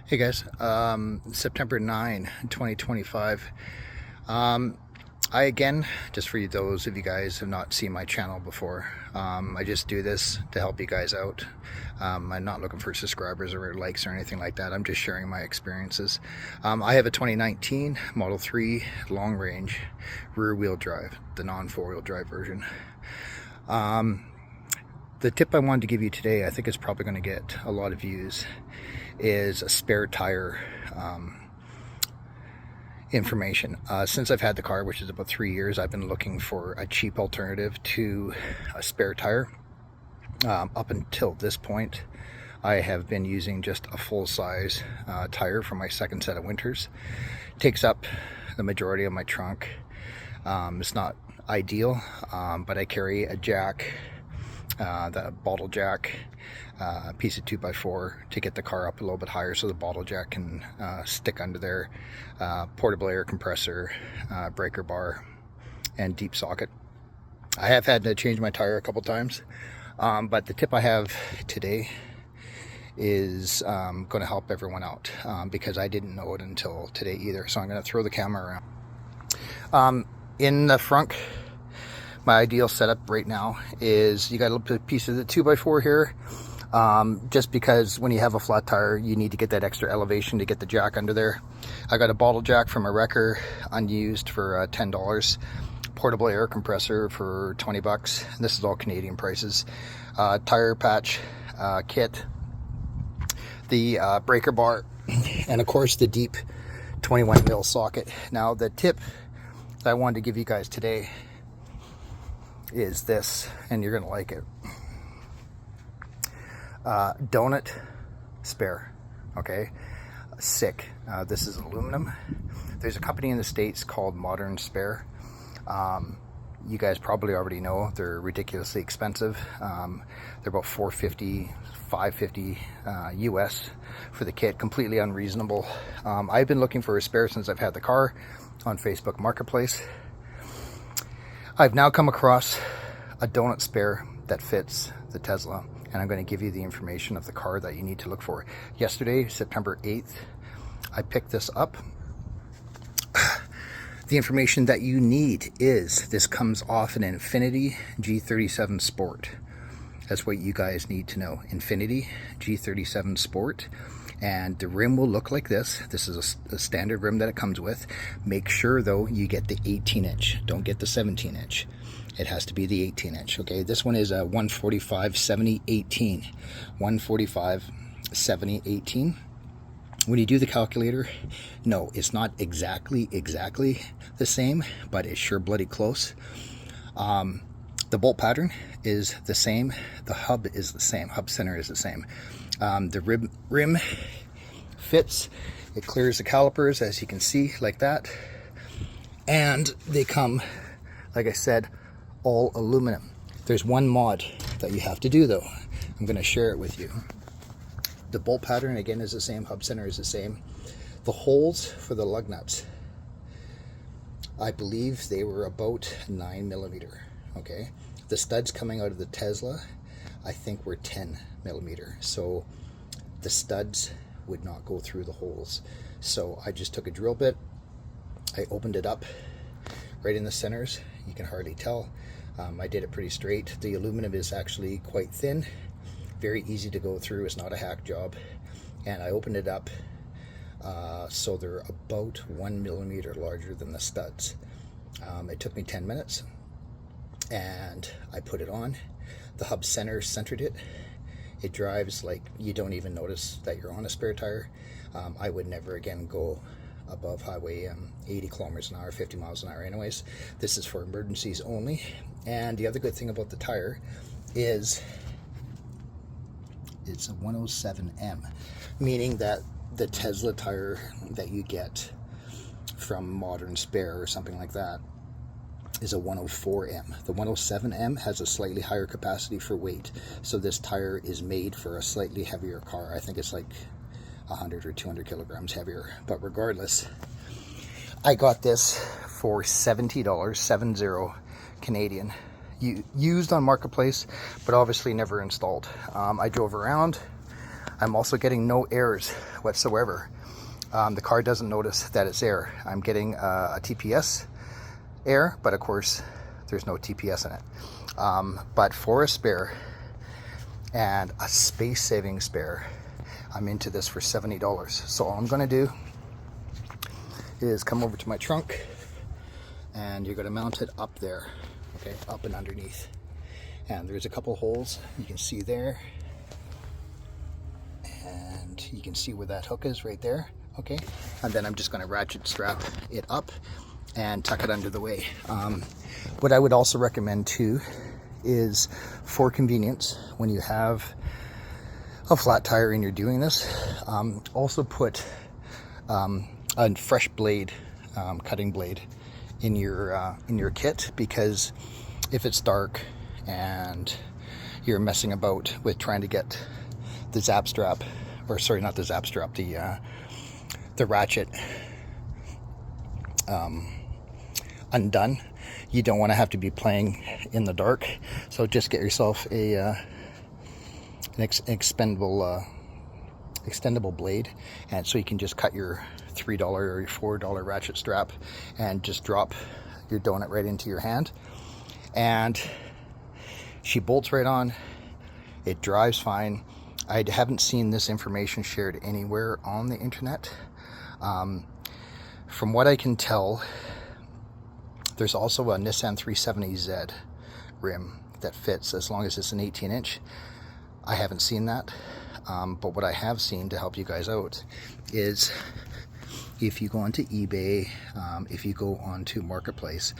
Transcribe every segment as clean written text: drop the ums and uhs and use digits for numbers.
Hey guys, September 9, 2025. I again, just for those of you guys who have not seen my channel before, I just do this to help you guys out. I'm not looking for subscribers or likes or anything like that. I'm just sharing my experiences. I have a 2019 Model 3 long range rear wheel drive, the non four wheel drive version. The tip I wanted to give you today, I think it's probably going to get a lot of views, is a spare tire information. Since I've had the car, which is about 3 years, I've been looking for a cheap alternative to a spare tire. Up until this point, I have been using just a full-size tire for my second set of winters. Takes up the majority of my trunk. It's not ideal, but I carry a jack, the bottle jack, piece of 2x4 to get the car up a little bit higher so the bottle jack can stick under there, portable air compressor, breaker bar, and deep socket. I have had to change my tire a couple times, but the tip I have today is going to help everyone out, because I didn't know it until today either. So I'm going to throw the camera around. In the front, my ideal setup right now is you got a little piece of the 2x4 here, just because when you have a flat tire, you need to get that extra elevation to get the jack under there. I got a bottle jack from a wrecker, unused, for $10. Portable air compressor for 20 bucks. This is all Canadian prices. Tire patch kit, the breaker bar, and of course the deep 21 mil socket. Now the tip that I wanted to give you guys today is this, and you're gonna like it. Donut spare, okay? Sick. This is aluminum. There's a company in the States called Modern Spare. You guys probably already know they're ridiculously expensive. They're about $450, $550 US for the kit. Completely unreasonable. I've been looking for a spare since I've had the car on Facebook Marketplace. I've now come across a donut spare that fits the Tesla, and I'm going to give you the information of the car that you need to look for. Yesterday, September 8th, I picked this up. The information that you need is this comes off an Infiniti G37 Sport. That's what you guys need to know. Infiniti G37 Sport. And the rim will look like this. This is a standard rim that it comes with. Make sure though you get the 18-inch. Don't get the 17-inch. It has to be the 18-inch. Okay, this one is a 145/70/18. 145/70/18. When you do the calculator, no, it's not exactly the same, but it's sure bloody close. The bolt pattern is the same. The hub is the same. Hub center is the same. The rim fits. It clears the calipers, as you can see, like that. And they come, like I said, all aluminum. There's one mod that you have to do though. I'm going to share it with you. The bolt pattern again is the same. Hub center is the same. The holes for the lug nuts, I believe they were about 9mm. Okay, the studs coming out of the Tesla, I think, were 10mm. So the studs would not go through the holes. So I just took a drill bit, I opened it up right in the centers. You can hardly tell. I did it pretty straight. The aluminum is actually quite thin, very easy to go through. It's not a hack job. And I opened it up so they're about 1mm larger than the studs. It took me 10 minutes and I put it on. The hub center centered it. It drives like you don't even notice that you're on a spare tire. I would never again go above highway 80 kilometers an hour, 50 miles an hour anyways. This is for emergencies only. And the other good thing about the tire is it's a 107M, meaning that the Tesla tire that you get from Modern Spare or something like that is a 104M. The 107M has a slightly higher capacity for weight, so this tire is made for a slightly heavier car. I think it's like 100 or 200 kilograms heavier, but regardless, I got this for $70, 70 Canadian, used on Marketplace, but obviously never installed. I drove around, I'm also getting no errors whatsoever. The car doesn't notice that it's air. I'm getting a TPS air, but of course there's no TPS in it. But for a spare and a space-saving spare, I'm into this for $70. So all I'm going to do is come over to my trunk, and you're going to mount it up there, okay, up and underneath. And there's a couple holes you can see there, and you can see where that hook is right there, okay. And then I'm just going to ratchet strap it up and tuck it under the way. What I would also recommend too is, for convenience, when you have a flat tire and you're doing this, also put a fresh blade, cutting blade, in your kit, because if it's dark and you're messing about with trying to get the zap strap, or sorry, not the zap strap, the ratchet undone, you don't want to have to be playing in the dark. So just get yourself an extendable blade, and so you can just cut your $3 or your $4 ratchet strap and just drop your donut right into your hand, and she bolts right on. It drives fine. I haven't seen this information shared anywhere on the internet. From what I can tell, there's also a Nissan 370Z rim that fits as long as it's an 18-inch. I haven't seen that, but what I have seen, to help you guys out, is if you go onto eBay, if you go onto Marketplace,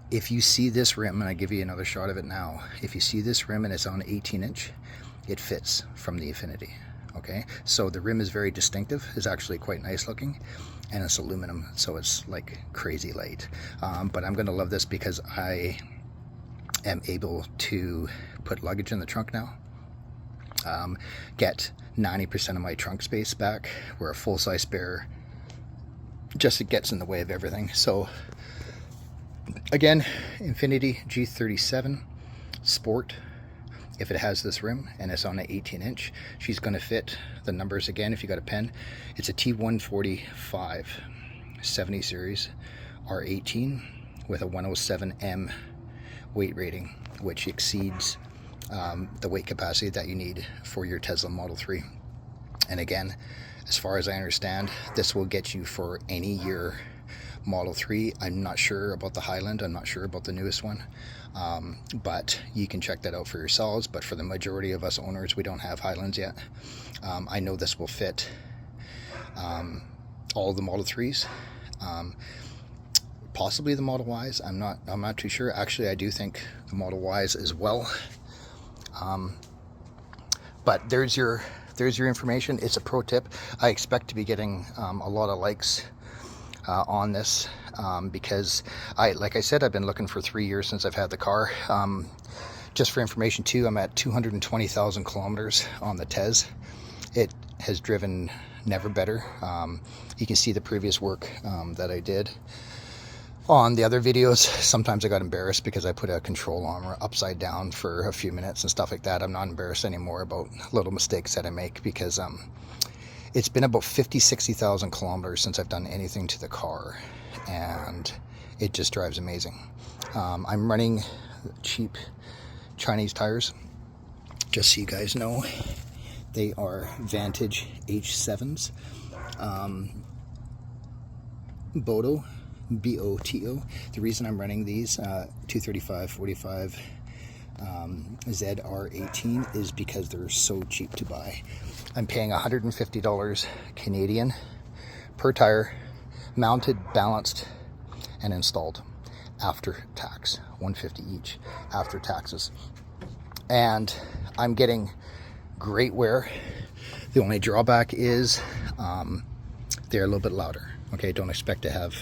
if you see this rim, and I give you another shot of it now, if you see this rim and it's on 18-inch, it fits from the Infiniti. Okay, so the rim is very distinctive. It's actually quite nice looking, and it's aluminum, so it's like crazy light. But I'm gonna love this because I am able to put luggage in the trunk now, get 90% of my trunk space back, where a full-size spare just, it gets in the way of everything. So again, Infiniti G37 Sport, if it has this rim and it's on an 18-inch, she's going to fit the numbers again. If you got a pen, it's a T145 70 series R18 with a 107M weight rating, which exceeds the weight capacity that you need for your Tesla Model 3. And again, as far as I understand, this will get you for any year Model 3. I'm not sure about the Highland. I'm not sure about the newest one. But you can check that out for yourselves. But for the majority of us owners, we don't have Highlands yet. I know this will fit all of the Model 3s. Possibly the Model Ys. I'm not too sure. Actually, I do think the Model Ys as well. But there's your information. It's a pro tip. I expect to be getting a lot of likes on this, because like I said, I've been looking for 3 years since I've had the car. Just for information too, I'm at 220,000 kilometers on the Tez. It has driven never better. You can see the previous work that I did on the other videos. Sometimes I got embarrassed because I put a control arm upside down for a few minutes and stuff like that. I'm not embarrassed anymore about little mistakes that I make, because it's been about 60,000 kilometers since I've done anything to the car, and it just drives amazing. I'm running cheap Chinese tires, just so you guys know. They are Vantage H7s, Boto, B-O-T-O. The reason I'm running these 235/45 ZR18 is because they're so cheap to buy. I'm paying $150 Canadian per tire, mounted, balanced, and installed after tax. $150 each after taxes. And I'm getting great wear. The only drawback is they're a little bit louder. Okay, don't expect to have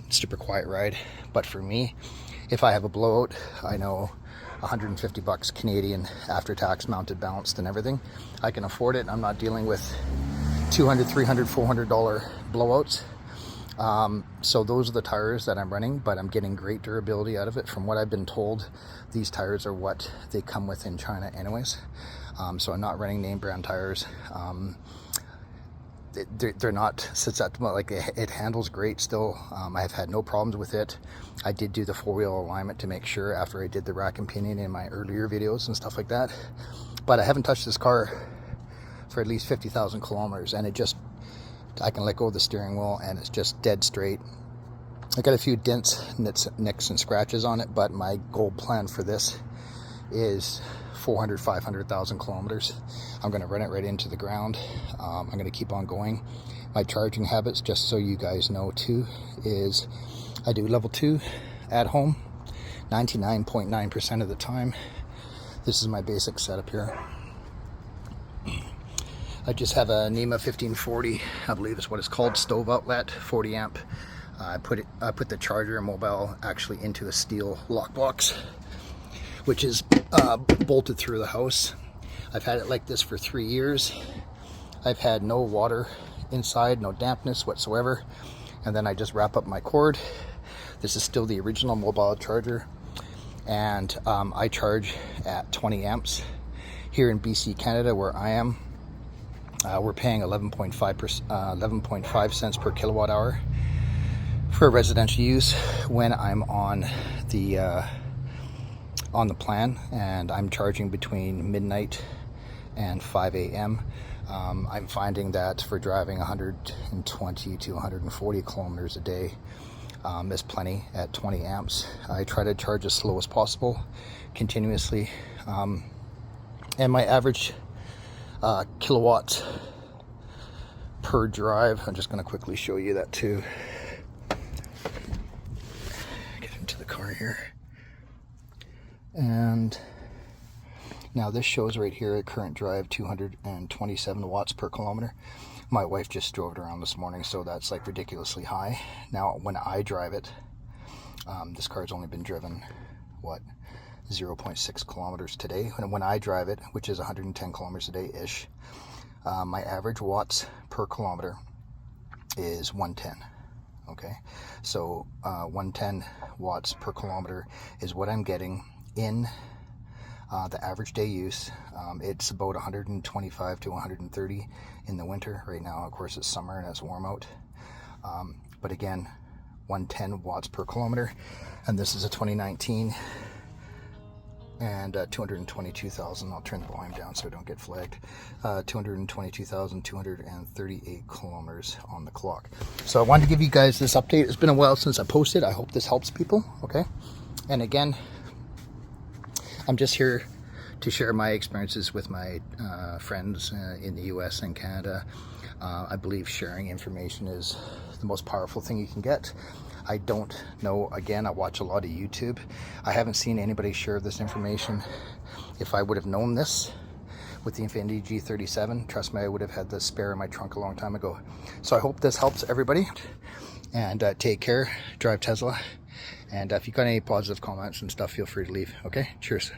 super quiet ride. But for me, if I have a blowout, I know $150 Canadian after tax, mounted, balanced, and everything, I can afford it. I'm not dealing with $200, $300, $400 blowouts. So those are the tires that I'm running, but I'm getting great durability out of it. From what I've been told, these tires are what they come with in China anyways. So I'm not running name brand tires. They're not susceptible, like it handles great still. I've had no problems with it. I did do the 4-wheel alignment to make sure after I did the rack and pinion in my earlier videos and stuff like that. But I haven't touched this car for at least 50,000 kilometers, and I can let go of the steering wheel and it's just dead straight. I got a few dents, nicks and scratches on it, but my goal plan for this is 500,000 kilometers. I'm going to run it right into the ground. I'm going to keep on going. My charging habits, just so you guys know too, is I do level 2 at home 99.9% of the time. This is my basic setup here. I just have a NEMA 1540, I believe is what it's called, stove outlet, 40 amp. I put the charger and mobile actually into a steel lock box, which is bolted through the house. I've had it like this for 3 years. I've had no water inside, no dampness whatsoever. And then I just wrap up my cord. This is still the original mobile charger. And I charge at 20 amps. Here in BC, Canada, where I am, we're paying 11.5 cents per kilowatt hour for residential use when I'm on the plan, and I'm charging between midnight and 5 a.m. I'm finding that for driving 120 to 140 kilometers a day is plenty at 20 amps. I try to charge as slow as possible, continuously, and my average kilowatts per drive, I'm just going to quickly show you that too. Get into the car here. And now this shows right here at current drive 227 watts per kilometer. My wife just drove it around this morning, so that's like ridiculously high. Now when I drive it, this car's only been driven, what, 0.6 kilometers today. And when I drive it, which is 110 kilometers a day-ish, my average watts per kilometer is 110. Okay, so 110 watts per kilometer is what I'm getting in the average day use. It's about 125 to 130 in the winter. Right now, of course, it's summer and it's warm out. But again, 110 watts per kilometer. And this is a 2019 and 222,000. I'll turn the volume down so I don't get flagged. 222,238 kilometers on the clock. So I wanted to give you guys this update. It's been a while since I posted. I hope this helps people. Okay. And again, I'm just here to share my experiences with my friends in the US and Canada. I believe sharing information is the most powerful thing you can get. I don't know, again, I watch a lot of YouTube. I haven't seen anybody share this information. If I would have known this with the Infiniti G37, trust me, I would have had this spare in my trunk a long time ago. So I hope this helps everybody. And take care, drive Tesla. And if you got any positive comments and stuff, feel free to leave. Okay, cheers.